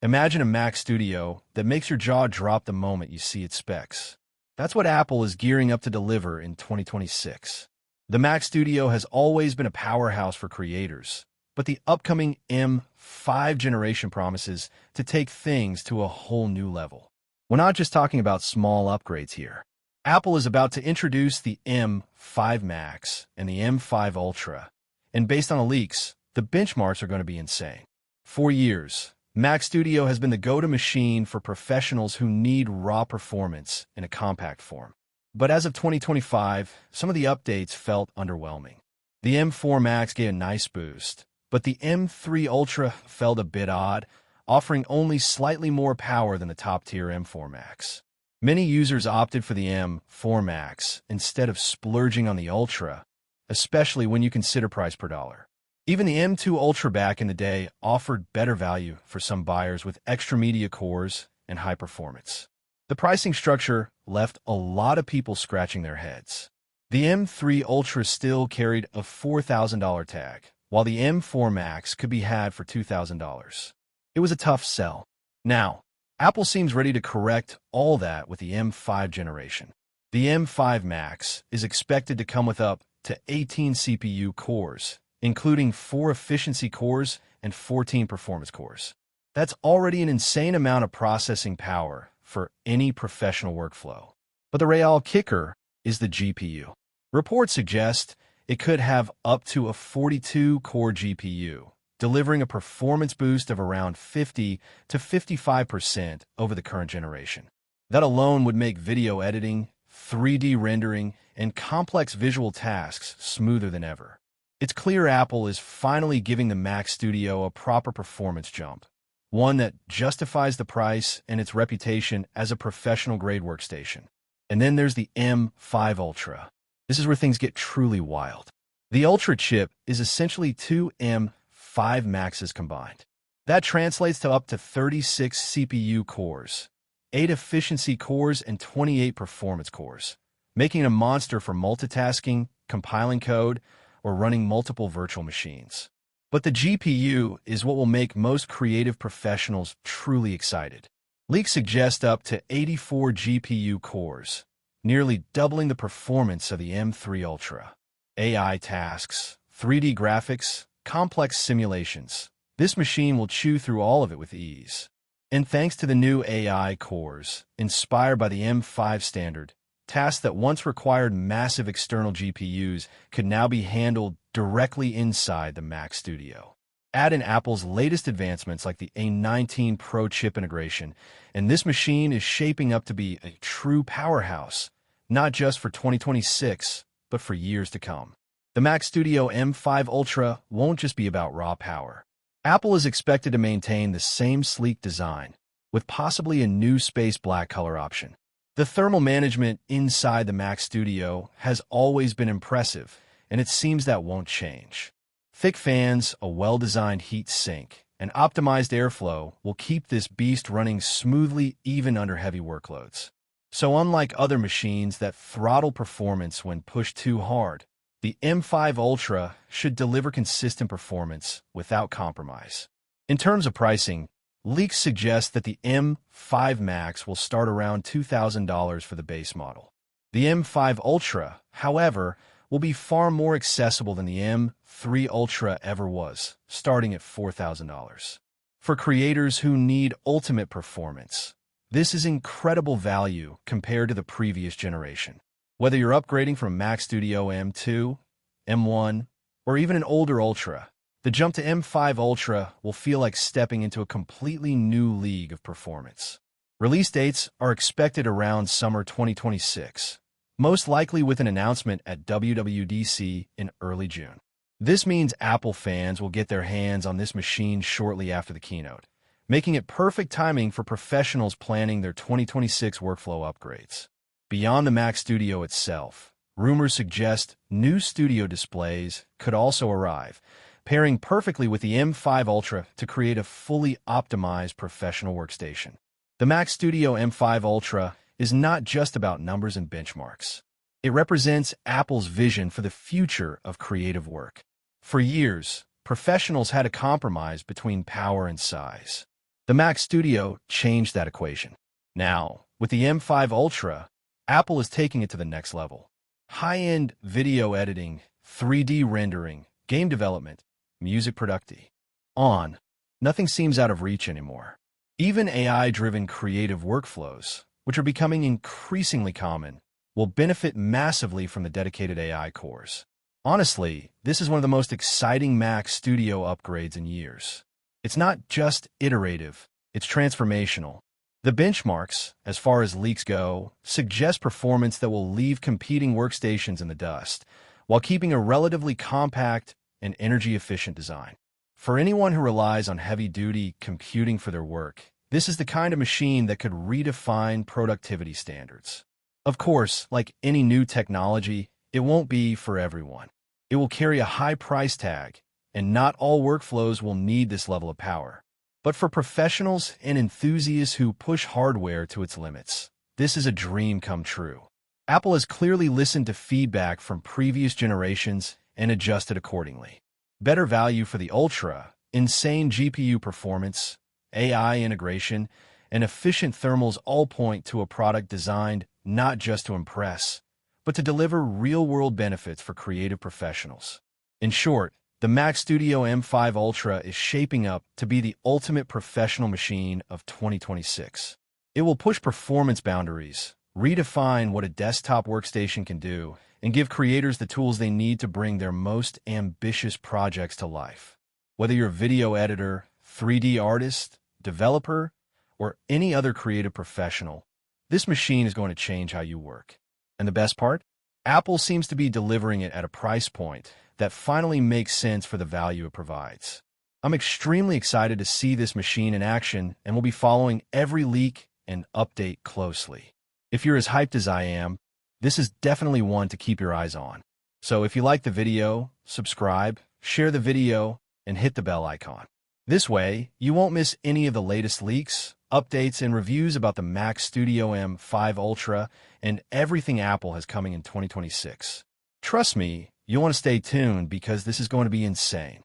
Imagine a Mac Studio that makes your jaw drop the moment you see its specs. That's what Apple is gearing up to deliver in 2026. The Mac Studio has always been a powerhouse for creators, but the upcoming M5 generation promises to take things to a whole new level. We're not just talking about small upgrades here. Apple is about to introduce the M5 Max and the M5 Ultra, and based on the leaks, the benchmarks are going to be insane. For years, Mac Studio has been the go-to machine for professionals who need raw performance in a compact form. But as of 2025, some of the updates felt underwhelming. The M4 Max gave a nice boost, but the M3 Ultra felt a bit odd, offering only slightly more power than the top-tier M4 Max. Many users opted for the M4 Max instead of splurging on the Ultra, especially when you consider price per dollar. Even the M2 Ultra back in the day offered better value for some buyers with extra media cores and high performance. The pricing structure left a lot of people scratching their heads. The M3 Ultra still carried a $4,000 tag, while the M4 Max could be had for $2,000. It was a tough sell. Now, Apple seems ready to correct all that with the M5 generation. The M5 Max is expected to come with up to 18 CPU cores, including 4 efficiency cores and 14 performance cores. That's already an insane amount of processing power for any professional workflow. But the real kicker is the GPU. Reports suggest it could have up to a 42-core GPU, delivering a performance boost of around 50 to 55% over the current generation. That alone would make video editing, 3D rendering, and complex visual tasks smoother than ever. It's clear Apple is finally giving the Mac Studio a proper performance jump, one that justifies the price and its reputation as a professional-grade workstation. And then there's the M5 Ultra. This is where things get truly wild. The Ultra chip is essentially 2 M5 Maxes combined. That translates to up to 36 CPU cores, 8 efficiency cores, and 28 performance cores, making it a monster for multitasking, compiling code, or running multiple virtual machines. But the GPU is what will make most creative professionals truly excited. Leaks suggest up to 84 GPU cores, nearly doubling the performance of the M3 Ultra. AI tasks, 3D graphics, complex simulations. This machine will chew through all of it with ease. And thanks to the new AI cores, inspired by the M5 standard, tasks that once required massive external GPUs could now be handled directly inside the Mac Studio. Add in Apple's latest advancements like the A19 Pro chip integration, and this machine is shaping up to be a true powerhouse, not just for 2026, but for years to come. The Mac Studio M5 Ultra won't just be about raw power. Apple is expected to maintain the same sleek design, with possibly a new space black color option. The thermal management inside the Mac Studio has always been impressive, and it seems that won't change. Thick fans, a well-designed heat sink, and optimized airflow will keep this beast running smoothly even under heavy workloads. So unlike other machines that throttle performance when pushed too hard, the M5 Ultra should deliver consistent performance without compromise. In terms of pricing, leaks suggest that the M5 Max will start around $2,000 for the base model. The M5 Ultra, however, will be far more accessible than the M3 Ultra ever was, starting at $4,000. For creators who need ultimate performance, this is incredible value compared to the previous generation. Whether you're upgrading from Mac Studio M2, M1, or even an older Ultra, the jump to M5 Ultra will feel like stepping into a completely new league of performance. Release dates are expected around summer 2026, most likely with an announcement at WWDC in early June. This means Apple fans will get their hands on this machine shortly after the keynote, making it perfect timing for professionals planning their 2026 workflow upgrades. Beyond the Mac Studio itself, rumors suggest new studio displays could also arrive, pairing perfectly with the M5 Ultra to create a fully optimized professional workstation. The Mac Studio M5 Ultra is not just about numbers and benchmarks. It represents Apple's vision for the future of creative work. For years, professionals had a compromise between power and size. The Mac Studio changed that equation. Now, with the M5 Ultra, Apple is taking it to the next level. High-end video editing, 3D rendering, game development, music production. Nothing seems out of reach anymore. Even AI-driven creative workflows, which are becoming increasingly common, will benefit massively from the dedicated AI cores. Honestly, this is one of the most exciting Mac Studio upgrades in years. It's not just iterative, it's transformational. The benchmarks, as far as leaks go, suggest performance that will leave competing workstations in the dust, while keeping a relatively compact and energy-efficient design. For anyone who relies on heavy-duty computing for their work, this is the kind of machine that could redefine productivity standards. Of course, like any new technology, it won't be for everyone. It will carry a high price tag, and not all workflows will need this level of power. But for professionals and enthusiasts who push hardware to its limits, this is a dream come true. Apple has clearly listened to feedback from previous generations and adjusted accordingly. Better value for the Ultra, insane GPU performance, AI integration, and efficient thermals all point to a product designed not just to impress, but to deliver real-world benefits for creative professionals. In short, the Mac Studio M5 Ultra is shaping up to be the ultimate professional machine of 2026. It will push performance boundaries, redefine what a desktop workstation can do, and give creators the tools they need to bring their most ambitious projects to life. Whether you're a video editor, 3D artist, developer, or any other creative professional, this machine is going to change how you work. And the best part? Apple seems to be delivering it at a price point that finally makes sense for the value it provides. I'm extremely excited to see this machine in action and will be following every leak and update closely. If you're as hyped as I am, this is definitely one to keep your eyes on. So if you like the video, subscribe, share the video, and hit the bell icon. This way, you won't miss any of the latest leaks, updates, and reviews about the Mac Studio M5 Ultra and everything Apple has coming in 2026. Trust me, you'll want to stay tuned because this is going to be insane.